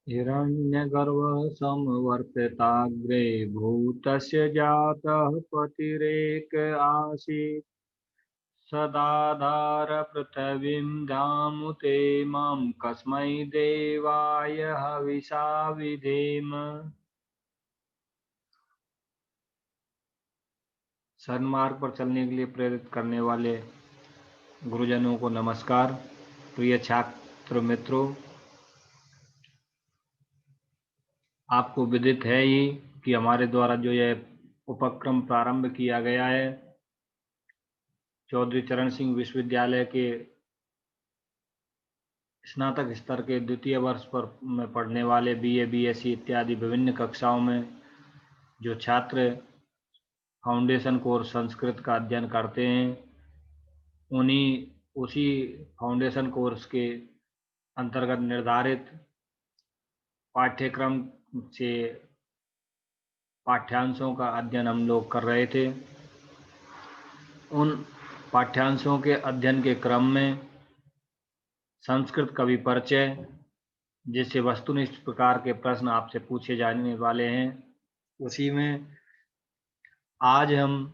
हिरण्यगर्भः समवर्तिताग्रे भूतस्य जातः पतिरेक आसीत् सदाधार पृथिवीं धामुते मां कस्मै देवाय हविषा विधेम। सन्मार्ग पर चलने के लिए प्रेरित करने वाले गुरुजनों को नमस्कार। प्रिय छात्र मित्रों, आपको विदित है ही कि हमारे द्वारा जो यह उपक्रम प्रारंभ किया गया है, चौधरी चरण सिंह विश्वविद्यालय के स्नातक स्तर के द्वितीय वर्ष पर में पढ़ने वाले बीए, बीएससी इत्यादि विभिन्न कक्षाओं में जो छात्र फाउंडेशन कोर्स संस्कृत का अध्ययन करते हैं, उसी फाउंडेशन कोर्स के अंतर्गत निर्धारित पाठ्यक्रम से पाठ्यांशों का अध्ययन हम लोग कर रहे थे। उन पाठ्यांशों के अध्ययन के क्रम में संस्कृत कवि परिचय, जिससे वस्तुनिष्ठ प्रकार के प्रश्न आपसे पूछे जाने वाले हैं, उसी में आज हम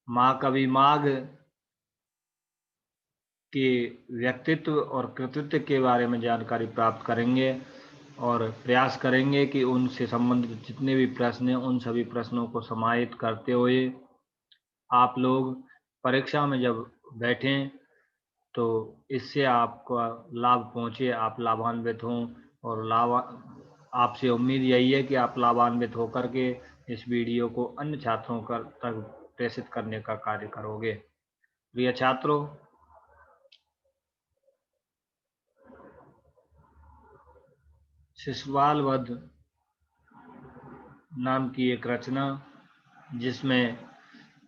महाकवि माघ के व्यक्तित्व और कृतित्व के बारे में जानकारी प्राप्त करेंगे और प्रयास करेंगे कि उनसे संबंधित जितने भी प्रश्न हैं उन सभी प्रश्नों को समाहित करते हुए आप लोग परीक्षा में जब बैठें तो इससे आपको लाभ पहुंचे, आप लाभान्वित हों। और आपसे उम्मीद यही है कि आप लाभान्वित होकर के इस वीडियो को अन्य छात्रों तक प्रेषित करने का कार्य करोगे। प्रिय छात्रों, शिशुपाल वध नाम की एक रचना जिसमें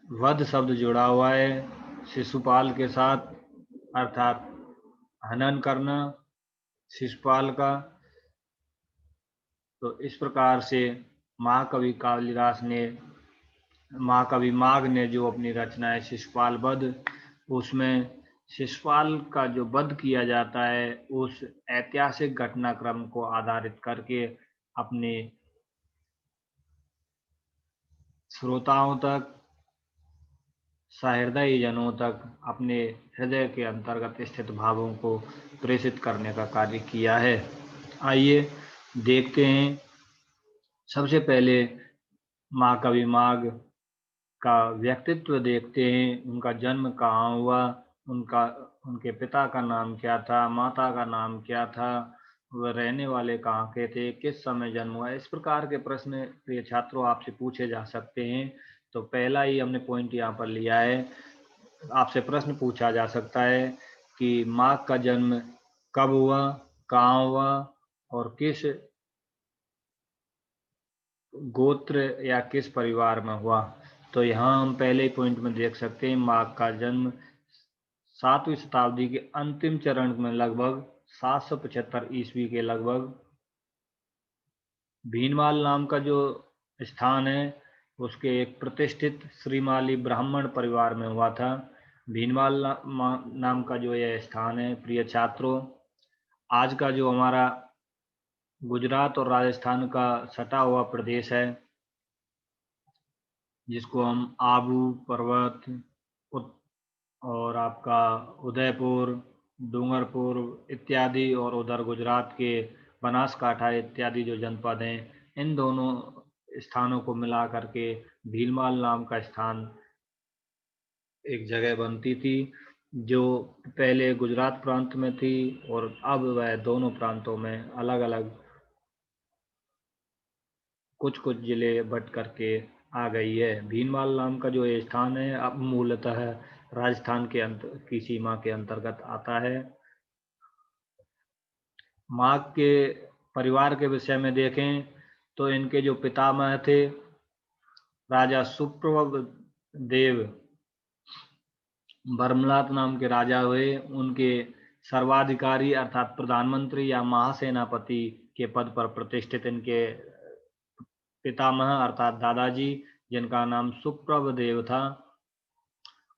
वध शब्द जुड़ा हुआ है शिशुपाल के साथ, अर्थात हनन करना शिशुपाल का। तो इस प्रकार से महाकवि माघ ने जो अपनी रचना है शिशुपाल वध, उसमें शिशुपाल का जो वध किया जाता है उस ऐतिहासिक घटनाक्रम को आधारित करके अपने श्रोताओं तक, सहृदयी जनों तक अपने हृदय के अंतर्गत स्थित भावों को प्रेषित करने का कार्य किया है। आइए देखते हैं। सबसे पहले महाकवि माघ का व्यक्तित्व देखते हैं। उनका जन्म कहाँ हुआ, उनके पिता का नाम क्या था, माता का नाम क्या था, वह रहने वाले कहाँ के थे, किस समय जन्म हुआ। इस प्रकार के प्रश्न प्रिय छात्रों आपसे पूछे जा सकते हैं। तो पहला ही हमने पॉइंट यहाँ पर लिया है, आपसे प्रश्न पूछा जा सकता है कि माघ का जन्म कब हुआ, कहाँ हुआ और किस गोत्र या किस परिवार में हुआ। तो यहाँ हम पहले ही पॉइंट में देख सकते हैं, माघ का जन्म 7वीं शताब्दी के अंतिम चरण में लगभग 775 ईस्वी के लगभग भीनमाल नाम का जो स्थान है उसके एक प्रतिष्ठित श्रीमाली ब्राह्मण परिवार में हुआ था। भीनमाल नाम का जो यह स्थान है, प्रिय छात्रों, आज का जो हमारा गुजरात और राजस्थान का सटा हुआ प्रदेश है, जिसको हम आबू पर्वत और आपका उदयपुर, डूंगरपुर इत्यादि, और उधर गुजरात के बनासकाठा इत्यादि जो जनपद हैं, इन दोनों स्थानों को मिला करके भीलमाल नाम का स्थान एक जगह बनती थी, जो पहले गुजरात प्रांत में थी और अब वह दोनों प्रांतों में अलग अलग कुछ कुछ जिले बट करके आ गई है। भीनमाल नाम का जो ये स्थान है अब मूलतः राजस्थान की सीमा के अंतर्गत आता है। माघ के परिवार के विषय में देखें तो इनके जो पितामह थे राजा सुप्रभ देव बर्मलात नाम के राजा हुए। उनके सर्वाधिकारी अर्थात प्रधानमंत्री या महासेनापति के पद पर प्रतिष्ठित इनके पितामह अर्थात दादाजी, जिनका नाम सुप्रभ देव था,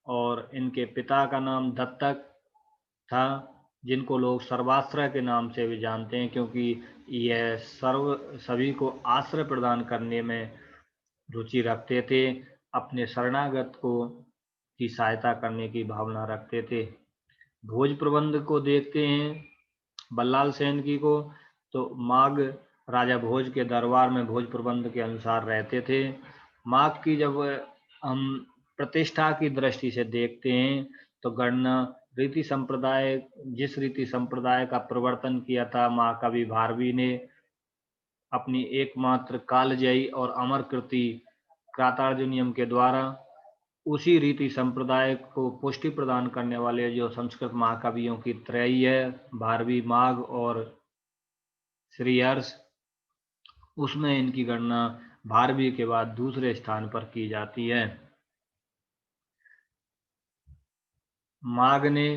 और इनके पिता का नाम दत्तक था। जिनको लोग सर्वाश्रय के नाम से भी जानते हैं, क्योंकि यह सभी को आश्रय प्रदान करने में रुचि रखते थे, अपने शरणागत को की सहायता करने की भावना रखते थे। भोज प्रबंध को देखते हैं बल्लाल सेन की को, तो माघ राजा भोज के दरबार में भोज प्रबंध के अनुसार रहते थे। माघ की जब हम प्रतिष्ठा की दृष्टि से देखते हैं तो गणना रीति संप्रदाय, जिस रीति संप्रदाय का प्रवर्तन किया था महाकवि भारवी ने अपनी एकमात्र कालजयी और अमर कृति कातार्जुनियम के द्वारा, उसी रीति संप्रदाय को पुष्टि प्रदान करने वाले जो संस्कृत महाकवियों की त्रयी है, भारवी, माघ और श्रीहर्ष, उसमें इनकी गणना भारवी के बाद दूसरे स्थान पर की जाती है। माघ ने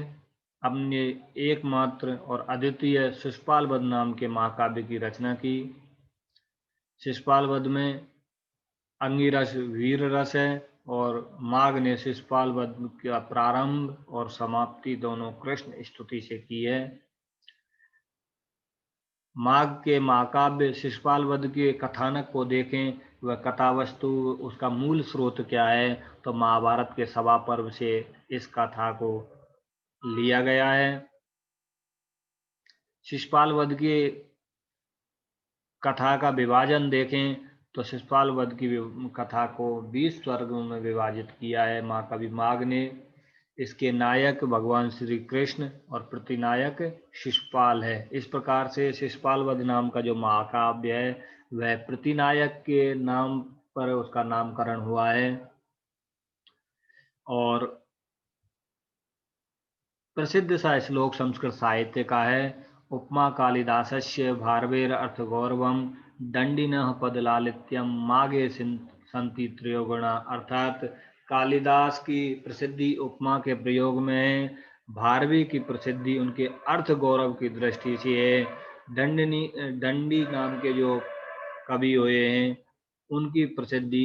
अपने एकमात्र और अद्वितीय शिशुपाल वध नाम के महाकाव्य की रचना की। शिशुपाल वध में अंगिरस वीर रस है और माघ ने शिशुपाल वध का प्रारंभ और समाप्ति दोनों कृष्ण स्तुति से की है। माघ के महाकाव्य शिशुपाल वध के कथानक को देखें, वह कथा वस्तु, उसका मूल स्रोत क्या है, तो महाभारत के सभा पर्व से इस कथा को लिया गया है। शिशुपाल वध की कथा का विभाजन देखें तो शिशुपाल वध की कथा को 20 सर्गों में विभाजित किया है महाकवि माघ ने। इसके नायक भगवान श्री कृष्ण और प्रतिनायक शिशुपाल है। इस प्रकार से शिशुपाल वध नाम का जो महाकाव्य है वह प्रतिनायक के नाम पर उसका नामकरण हुआ है। और प्रसिद्ध सा श्लोक संस्कृत साहित्य का है, उपमा कालिदासस्य भारवेर अर्थ गौरवम दंडिनः पदलालित्यम मागे संति त्रयोगुणा। अर्थात कालिदास की प्रसिद्धि उपमा के प्रयोग में है, भारवी की प्रसिद्धि उनके अर्थ गौरव की दृष्टि से है। दंडी नाम के जो कवि हुए हैं उनकी प्रसिद्धि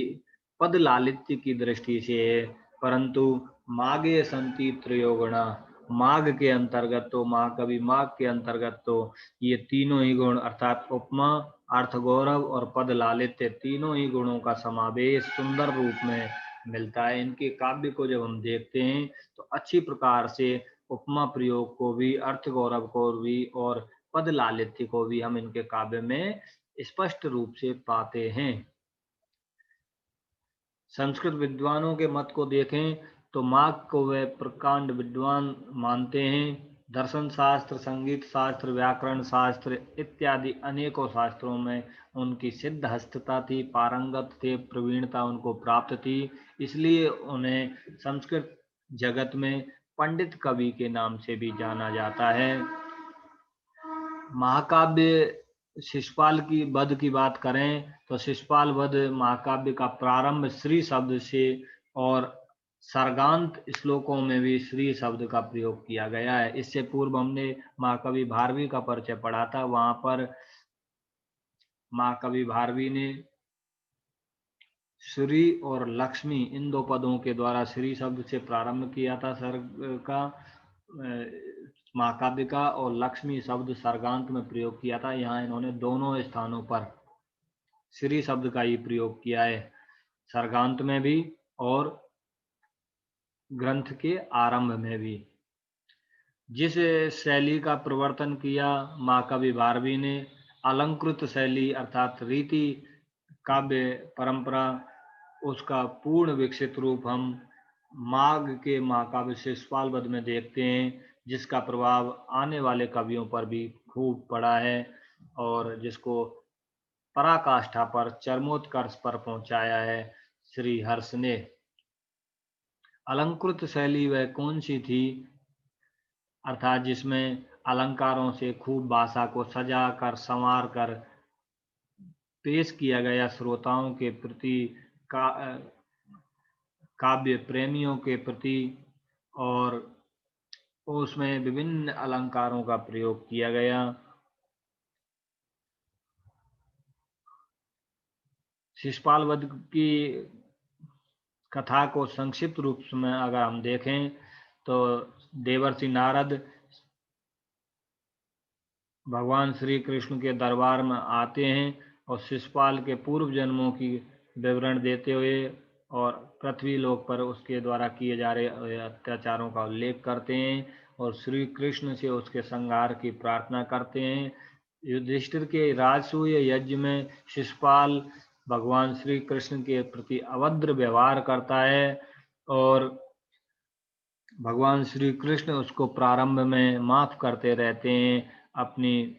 पद लालित्य की दृष्टि से है, परंतु मागे संति त्रयोगुणा, माघ के अंतर्गत तो महाकवि माघ के अंतर्गत तो ये तीनों ही गुण अर्थात उपमा, अर्थ गौरव और पद लालित्य तीनों ही गुणों का समावेश सुंदर रूप में मिलता है। इनके काव्य को जब हम देखते हैं तो अच्छी प्रकार से उपमा प्रयोग को भी, अर्थ गौरव को भी और पद लालित्य को भी हम इनके काव्य में स्पष्ट रूप से पाते हैं। संस्कृत विद्वानों के मत को देखें तो माघ को वे प्रकांड विद्वान मानते हैं। दर्शन शास्त्र, संगीत शास्त्र, व्याकरण शास्त्र इत्यादि अनेकों शास्त्रों में उनकी सिद्ध हस्तता थी, पारंगत थे, प्रवीणता उनको प्राप्त थी, इसलिए उन्हें संस्कृत जगत में पंडित कवि के नाम से भी जाना जाता है। महाकाव्य शिशुपाल की वध की बात करें तो शिशुपाल वध महाकाव्य का प्रारंभ श्री शब्द से और सर्गांत श्लोकों में भी श्री शब्द का प्रयोग किया गया है। इससे पूर्व हमने महाकवि भारवी का परिचय पढ़ा था, वहां पर महाकवि भारवी ने श्री और लक्ष्मी इन दो पदों के द्वारा श्री शब्द से प्रारंभ किया था सर्ग का महाकाव्य का, और लक्ष्मी शब्द सर्गांत में प्रयोग किया था। यहाँ इन्होंने दोनों स्थानों पर श्री शब्द का ही प्रयोग किया है, सर्गांत में भी और ग्रंथ के आरंभ में भी। जिस शैली का प्रवर्तन किया महाकवि भारवी ने, अलंकृत शैली अर्थात रीति काव्य परंपरा, उसका पूर्ण विकसित रूप हम माघ के महाकाव्य शिशुपाल वध में देखते हैं, जिसका प्रभाव आने वाले कवियों पर भी खूब पड़ा है और जिसको पराकाष्ठा पर, चरमोत्कर्ष पर पहुंचाया है श्री हर्ष ने। अलंकृत शैली वह कौन सी थी, अर्थात जिसमें अलंकारों से खूब भाषा को सजा कर संवार कर पेश किया गया श्रोताओं के प्रति, काव्य प्रेमियों के प्रति, और उसमें विभिन्न अलंकारों का प्रयोग किया गया। शिशुपाल वध की कथा को संक्षिप्त रूप में अगर हम देखें तो देवर्षि नारद भगवान श्री कृष्ण के दरबार में आते हैं और शिशुपाल के पूर्व जन्मों की विवरण देते हुए और पृथ्वी लोक पर उसके द्वारा किए जा रहे अत्याचारों का उल्लेख करते हैं और श्री कृष्ण से उसके संहार की प्रार्थना करते हैं। युधिष्ठिर के राजसूय यज्ञ में शिशुपाल भगवान श्री कृष्ण के प्रति अभद्र व्यवहार करता है और भगवान श्री कृष्ण उसको प्रारंभ में माफ करते रहते हैं। अपनी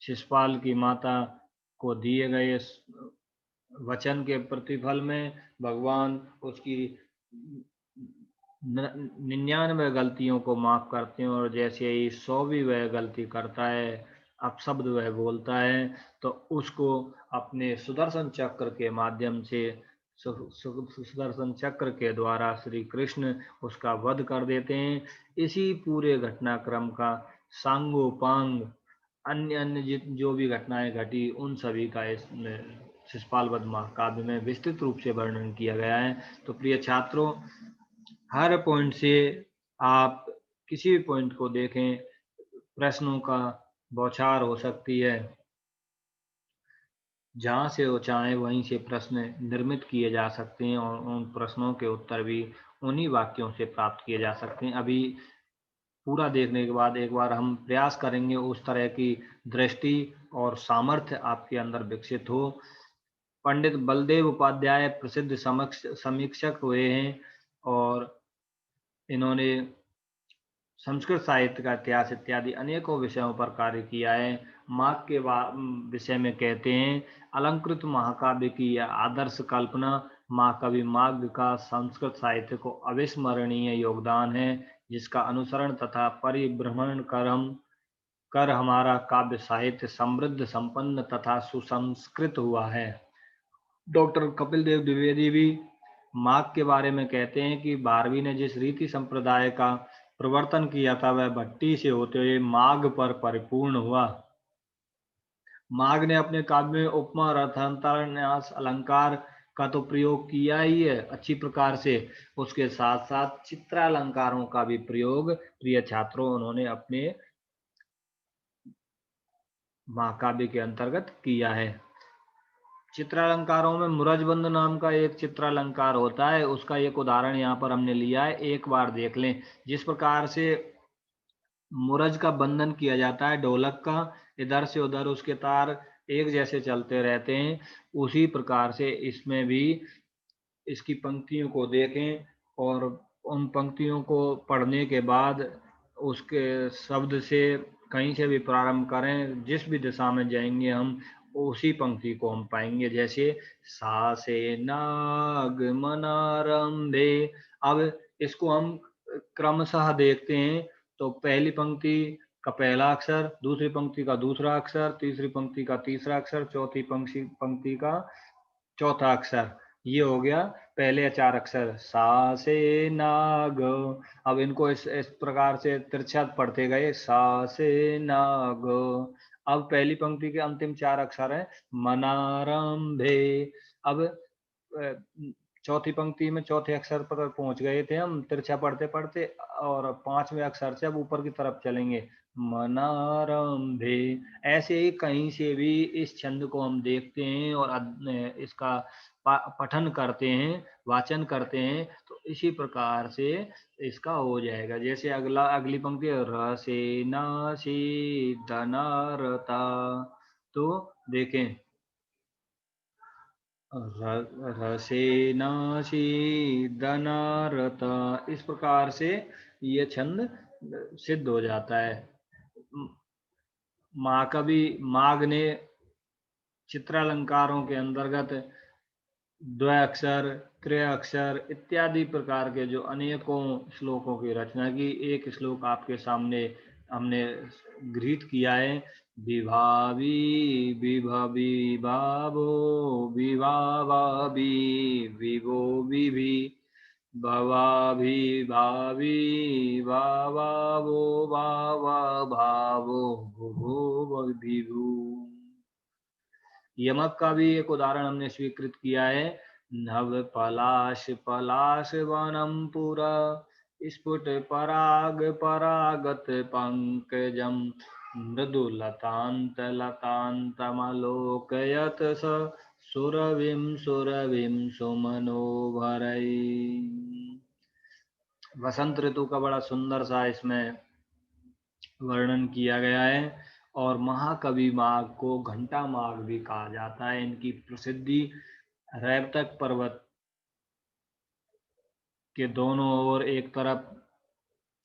शिशुपाल की माता को दिए गए वचन के प्रतिफल में भगवान उसकी 99 गलतियों को माफ करते हैं और जैसे ही 100वीं वह गलती करता है, अपशब्द वह बोलता है, तो उसको अपने सुदर्शन चक्र के माध्यम से सुदर्शन चक्र के द्वारा श्री कृष्ण उसका वध कर देते हैं। इसी पूरे घटनाक्रम का सांगोपांग अन्य अन्य जो भी घटनाएं घटी उन सभी का इस शिशुपाल वध महाकाव्य में विस्तृत रूप से वर्णन किया गया है। तो प्रिय छात्रों, हर पॉइंट से आप किसी भी पॉइंट को देखें, प्रश्नों का बौछार हो सकती है। जहाँ से वो चाहे वहीं से प्रश्न निर्मित किए जा सकते हैं और उन प्रश्नों के उत्तर भी उन्हीं वाक्यों से प्राप्त किए जा सकते हैं। अभी पूरा देखने के बाद एक बार हम प्रयास करेंगे उस तरह की दृष्टि और सामर्थ्य आपके अंदर विकसित हो। पंडित बलदेव उपाध्याय प्रसिद्ध समीक्षक हुए हैं और इन्होंने संस्कृत साहित्य का इतिहास इत्यादि अनेकों विषयों पर कार्य किया है। माघ के विषय में कहते हैं, अलंकृत महाकाव्य की यह आदर्श कल्पना महाकवि माघ का संस्कृत साहित्य को अविस्मरणीय योगदान है, जिसका अनुसरण तथा परिभ्रमण कर हमारा काव्य साहित्य समृद्ध, संपन्न तथा सुसंस्कृत हुआ है। डॉक्टर कपिल देव द्विवेदी भी माघ के बारे में कहते हैं कि भारवी ने जिस रीति संप्रदाय का प्रवर्तन किया था वह भट्टी से होते हुए माघ पर परिपूर्ण हुआ। माघ ने अपने काव्य में उपमा, रथांतर, न्यास, अलंकार का तो प्रयोग किया ही है अच्छी प्रकार से, उसके साथ साथ चित्रालंकारों का भी प्रयोग प्रिय छात्रों उन्होंने अपने महाकाव्य के अंतर्गत किया है। चित्रालंकारों में मुरजबंद नाम का एक चित्रालंकार होता है, उसका एक उदाहरण यहाँ पर हमने लिया है, एक बार देख लें। जिस प्रकार से मुरज का बंधन किया जाता है ढोलक का, इधर से उधर उसके तार एक जैसे चलते रहते हैं, उसी प्रकार से इसमें भी इसकी पंक्तियों को देखें और उन पंक्तियों को पढ़ने के बाद उसके शब्द से कहीं से भी प्रारंभ करें, जिस भी दिशा में जाएंगे हम उसी पंक्ति को हम पाएंगे। जैसे सा से नाग मनारंभे, अब इसको हम क्रमशः देखते हैं तो पहली पंक्ति का पहला अक्षर, दूसरी पंक्ति का दूसरा अक्षर, तीसरी पंक्ति का तीसरा अक्षर, चौथी पंक्ति का चौथा अक्षर, ये हो गया पहले 4 अक्षर सा से नाग। अब इनको इस प्रकार से तिरछा पढ़ते गए सा से नाग। अब पहली पंक्ति के अंतिम 4 अक्षर है मनारंभे। अब चौथी पंक्ति में चौथे अक्षर पर पहुंच गए थे हम तिरछा पढ़ते पढ़ते, और 5वें अक्षर से अब ऊपर की तरफ चलेंगे मनारंभे। ऐसे ही कहीं से भी इस छंद को हम देखते हैं और इसका पठन करते हैं, वाचन करते हैं, तो इसी प्रकार से इसका हो जाएगा। जैसे अगली पंक्ति रसे नासी धनारता, तो देखें रसेनाशी धनारता, इस प्रकार से ये छंद सिद्ध हो जाता है। महाकवि माघ ने चित्रालंकारों के अंतर्गत द्व्यक्षर, त्रयाक्षर इत्यादि प्रकार के जो अनेकों श्लोकों की रचना की। एक श्लोक आपके सामने हमने गृहीत किया है, विभावी विभवी भावो विभावाभि विभो विभि भवाभि भावी भावावो भावा भावो भुभो विभु। यमक का भी एक उदाहरण हमने स्वीकृत किया है, नव पलाश पलाश वनम पुरा स्फुट पराग परागत पंकजम मृदुलतान्तलतान्तमलोकयत् स सुरविं सुमनोभरै। वसंत ऋतु का बड़ा सुंदर सा इसमें वर्णन किया गया है। और महाकवि माघ को घंटा माघ भी कहा जाता है। इनकी प्रसिद्धि रैवतक पर्वत के दोनों ओर, एक तरफ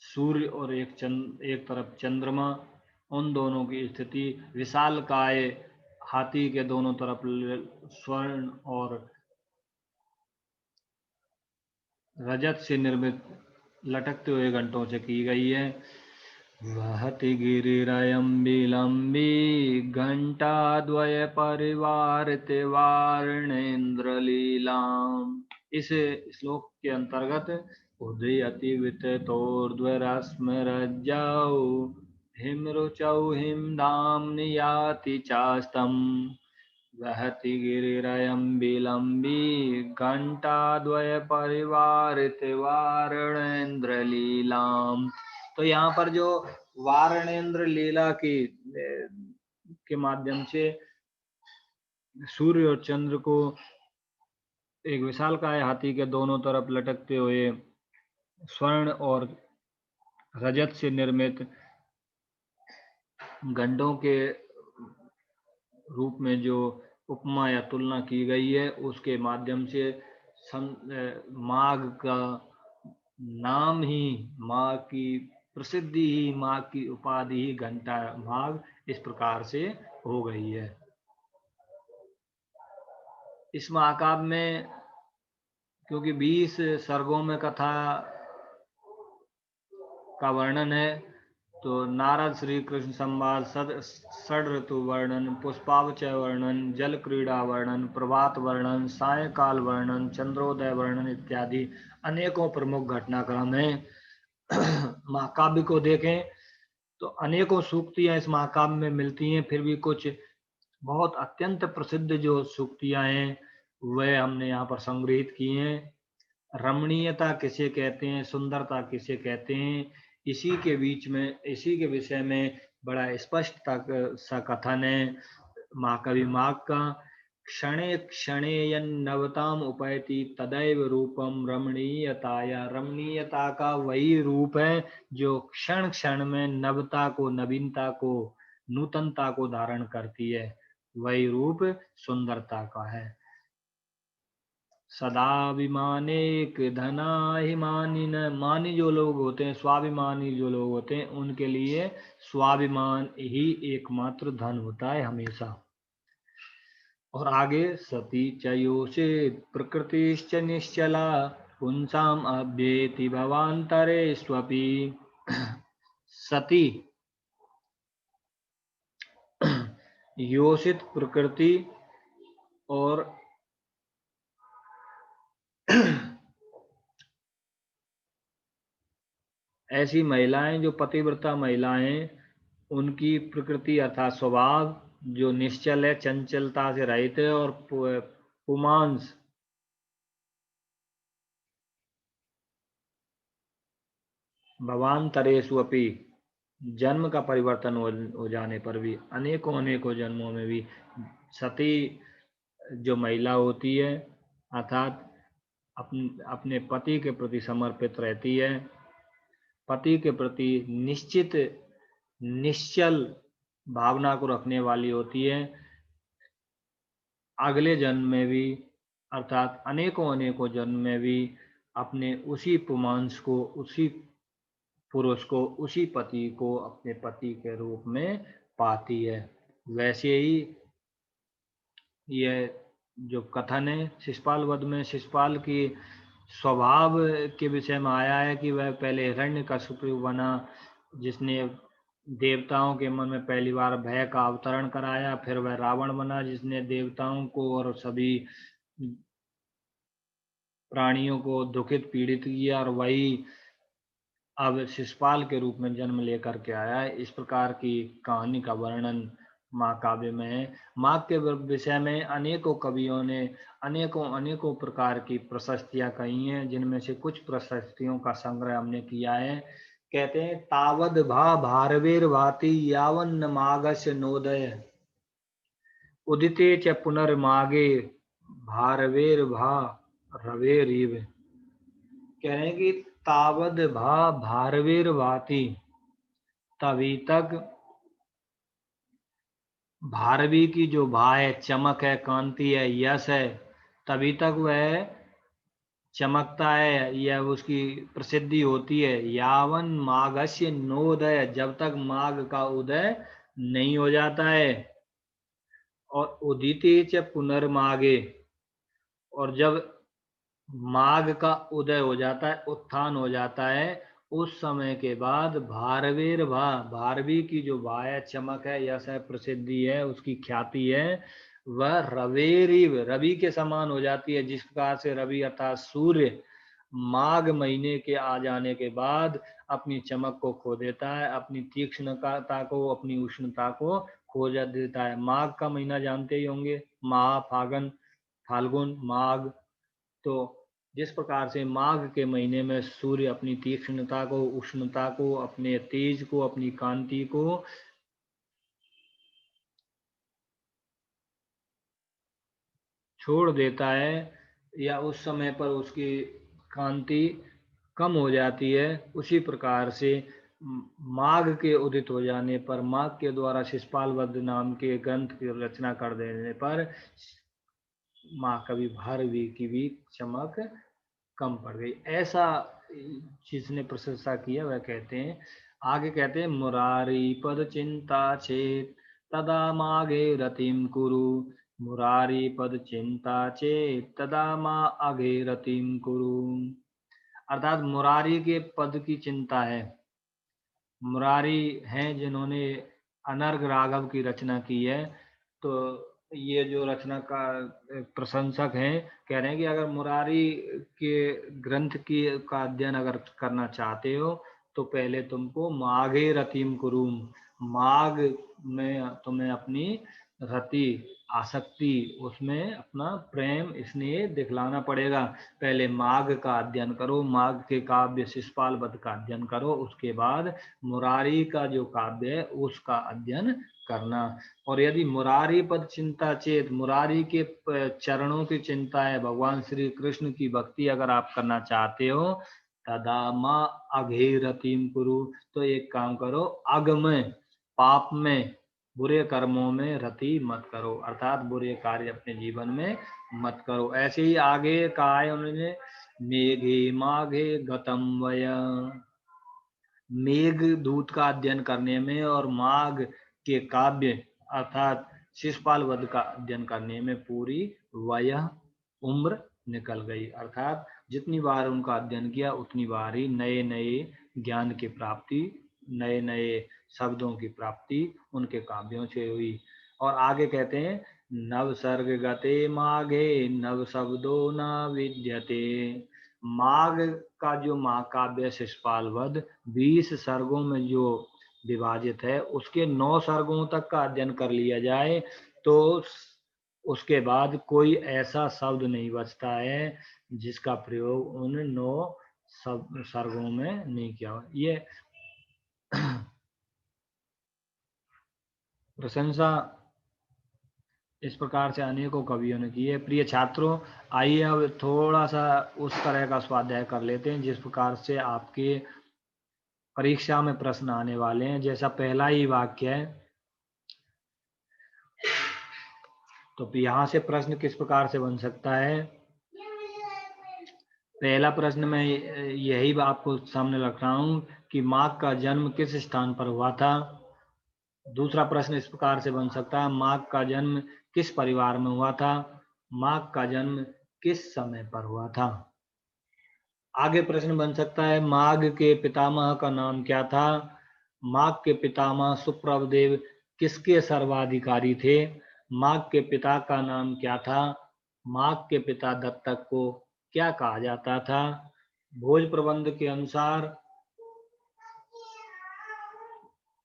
सूर्य और एक तरफ चंद्रमा, उन दोनों की स्थिति, विशालकाय हाथी के दोनों तरफ स्वर्ण और रजत से निर्मित लटकते हुए घंटों से की गई है। वहति गिरिरयं विलम्बी घंटाद्वय परिवारिते वारणेन्द्र लीलाम। इस श्लोक के अंतर्गत उदयति विततोर्ध्वरश्मिरज्जौ हिमरुचौ हिमधाम्नि याति चास्तम्। वहति गिरिरयं विलम्बी घंटाद्वय परिवारिते वारणेन्द्र लीलाम। तो यहाँ पर जो वारणेन्द्र लीला की के माध्यम से सूर्य और चंद्र को एक विशालकाय हाथी के दोनों तरफ लटकते हुए स्वर्ण और रजत से निर्मित घंटों के रूप में जो उपमा या तुलना की गई है, उसके माध्यम से माघ का नाम ही, माघ की प्रसिद्धि ही, माघ की उपाधि ही घंटा माघ इस प्रकार से हो गई है। इस महाकाव्य में क्योंकि 20 सर्गों में कथा का वर्णन है, तो नारद श्री कृष्ण संवाद, षड ऋतु वर्णन, पुष्पावचय वर्णन, जल क्रीड़ा वर्णन, प्रभात वर्णन, सायकाल वर्णन, चंद्रोदय वर्णन इत्यादि अनेकों प्रमुख घटनाक्रम है। महाकाव्य को देखें तो अनेकों सूक्तियां इस महाकाव्य में मिलती हैं, फिर भी कुछ बहुत अत्यंत प्रसिद्ध जो सूक्तियां हैं वह हमने यहाँ पर संग्रहित की हैं। रमणीयता किसे कहते हैं, सुंदरता किसे कहते हैं, इसी के बीच में, इसी के विषय में बड़ा स्पष्ट सा कथन है महाकवि माघ का। क्षणे क्षणे यन्नवताम उपैति तदैव रूपम रमणीयता। या रमणीयता का वही रूप है जो क्षण क्षण में नवता को, नवीनता को, नूतनता को धारण करती है, वही रूप सुंदरता का है। सदाभिमानेक धनाभिमानी न, मानी जो लोग होते हैं, स्वाभिमानी जो लोग होते हैं, उनके लिए स्वाभिमान ही एकमात्र धन होता है हमेशा। और आगे सती चयोषे प्रकृतिश्च निश्चला पुंसाम अभ्येति भवांतरे स्वपि। सती योषित प्रकृति और ऐसी महिलाएं जो पतिव्रता महिलाएं, उनकी प्रकृति अर्थात स्वभाव जो निश्चल है, चंचलता से रहित है, और पुमांस भवांतरेषु अपि, जन्म का परिवर्तन हो जाने पर भी, अनेकों अनेकों जन्मों में भी सती जो महिला होती है अर्थात अपने पति के प्रति समर्पित रहती है, पति के प्रति निश्चित निश्चल भावना को रखने वाली होती है, अगले जन्म में भी अर्थात अनेकों अनेकों जन्म में भी अपने उसी पुमांस को, उसी पुरुष को, उसी पति को अपने पति के रूप में पाती है। वैसे ही यह जो कथन है शिशुपाल वध में, शिशुपाल की स्वभाव के विषय में आया है कि वह पहले हिरण्यकशिपु बना, जिसने देवताओं के मन में पहली बार भय का अवतरण कराया। फिर वह रावण बना, जिसने देवताओं को और सभी प्राणियों को दुखित पीड़ित किया, और वही अब शिशुपाल के रूप में जन्म लेकर के आया है। इस प्रकार की कहानी का वर्णन महाकाव्य में है। माघ के विषय में अनेकों कवियों ने अनेकों अनेकों प्रकार की प्रशस्तियां कही हैं, जिनमें से कुछ प्रशस्तियों का संग्रह हमने किया है कहते हैं तावद भा भारवेर भाति यावन्न मागस्य नोदय उदिते च पुनर्मागे भारवेर भा रवेरिव। कह रहे हैं कि तावद भा भारवेर भाति, तभी तक भारवी की जो भा है, चमक है, कांति है, यश है, तभी तक वह चमकता है या उसकी प्रसिद्धि होती है। यावन माघस्य नोदय, जब तक माघ का उदय नहीं हो जाता है। और उदिते च पुनर्मागे, और जब माघ का उदय हो जाता है, उत्थान हो जाता है, उस समय के बाद भारवेर भा, भारवी की जो भा है, चमक है, यश है, प्रसिद्धि है, उसकी ख्याति है, वह रवेरिव, रवि के समान हो जाती है। जिस प्रकार से रवि अर्थात सूर्य माघ महीने के आ जाने के बाद अपनी चमक को खो देता है, अपनी तीक्ष्णता को, अपनी उष्णता को खो देता है। माघ का महीना जानते ही होंगे, माह, फागुन, फाल्गुन, माघ। तो जिस प्रकार से माघ के महीने में सूर्य अपनी तीक्ष्णता को, उष्णता को, अपने तेज को, अपनी कांति को छोड़ देता है, या उस समय पर उसकी कांति कम हो जाती है, उसी प्रकार से माघ के उदित हो जाने पर, माघ के द्वारा शिशुपाल वध नाम के ग्रंथ की रचना कर देने पर महाकवि भारवी की भी चमक कम पड़ गई। ऐसा जिसने प्रशंसा किया वह कहते हैं, आगे कहते हैं मुरारी पद चिंता चेत तदा मागे रतिम कुरु, मुरारी पद चिंता चेत तदा माँ आगे रतिम कुरु। अर्थात मुरारी के पद की चिंता है। मुरारी हैं जिन्होंने अनर्घ राघव की रचना की है। तो ये जो रचना का प्रशंसक हैं, कह रहे हैं कि अगर मुरारी के ग्रंथ की का अध्ययन अगर करना चाहते हो तो पहले तुमको माघे रतिम कुरुम, माघ में तुम्हें अपनी रति, आसक्ति, उसमें अपना प्रेम, स्नेह दिखलाना पड़ेगा। पहले माघ का अध्ययन करो, माघ के काव्य शिशुपाल वध का अध्ययन करो, उसके बाद मुरारी का जो काव्य है उसका अध्ययन करना। और यदि मुरारी पद चिंता चेत, मुरारी के चरणों की चिंता है, भगवान श्री कृष्ण की भक्ति अगर आप करना चाहते हो, तदा माँ अघे रतिम कुरु, तो एक काम करो, अग में, पाप में, बुरे कर्मों में रति मत करो, अर्थात बुरे कार्य अपने जीवन में मत करो। ऐसे ही आगे कहा है उन्होंने, मेघे माघे गतम वय, मेघ दूत का अध्ययन करने में और माघ के काव्य अर्थात शिशुपाल वध का अध्ययन करने में पूरी वय, उम्र निकल गई। अर्थात जितनी बार उनका अध्ययन किया उतनी बार ही नए नए ज्ञान की प्राप्ति, नए नए शब्दों की प्राप्ति उनके काव्यों से हुई। और आगे कहते हैं, नव सर्ग गते माघे नव शब्दों न विद्यते। माघ का जो महाकाव्य शिशुपाल वध 20 सर्गों में जो विभाजित है, उसके 9 सर्गों तक का अध्ययन कर लिया जाए तो उसके बाद कोई ऐसा शब्द नहीं बचता है जिसका प्रयोग उन 9 सर्गों में नहीं किया। ये प्रशंसा इस प्रकार से अनेकों कवियों ने की है। प्रिय छात्रों, आइए अब थोड़ा सा उस तरह का स्वाध्याय कर लेते हैं जिस प्रकार से आपके परीक्षा में प्रश्न आने वाले हैं। जैसा पहला ही वाक्य है, तो यहाँ से प्रश्न किस प्रकार से बन सकता है। पहला प्रश्न मैं यही आपको सामने रख रहा हूँ कि माघ का जन्म किस स्थान पर हुआ था। दूसरा प्रश्न इस प्रकार से बन सकता है, माघ का जन्म किस परिवार में हुआ था, माघ का जन्म किस समय पर हुआ था। आगे प्रश्न बन सकता है, माघ के पितामह का नाम क्या था। माघ के पितामह सुप्रभदेव किसके सर्वाधिकारी थे। माघ के पिता का नाम क्या था। माघ के पिता दत्तक को क्या कहा जाता था। भोज प्रबंध के अनुसार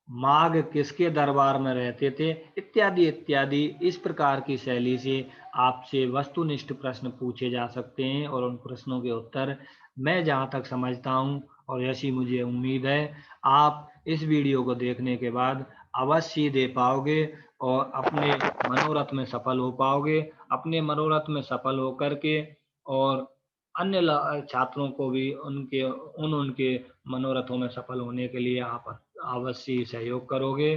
माघ किसके दरबार में रहते थे, इत्यादि इत्यादि। इस प्रकार की शैली से आपसे वस्तुनिष्ठ प्रश्न पूछे जा सकते हैं और उन प्रश्नों के उत्तर मैं जहाँ तक समझता हूँ और ऐसी मुझे उम्मीद है, आप इस वीडियो को देखने के बाद अवश्य दे पाओगे और अपने मनोरथ में सफल हो पाओगे। अपने मनोरथ में सफल होकर के और अन्य छात्रों को भी उनके मनोरथों में सफल होने के लिए आप अवश्य सहयोग करोगे।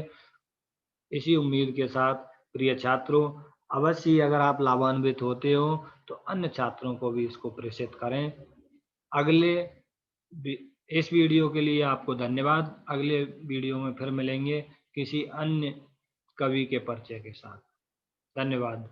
इसी उम्मीद के साथ प्रिय छात्रों, अवश्य अगर आप लाभान्वित होते हो तो अन्य छात्रों को भी इसको प्रेषित करें। अगले इस वीडियो के लिए आपको धन्यवाद। अगले वीडियो में फिर मिलेंगे किसी अन्य कवि के परिचय के साथ। धन्यवाद।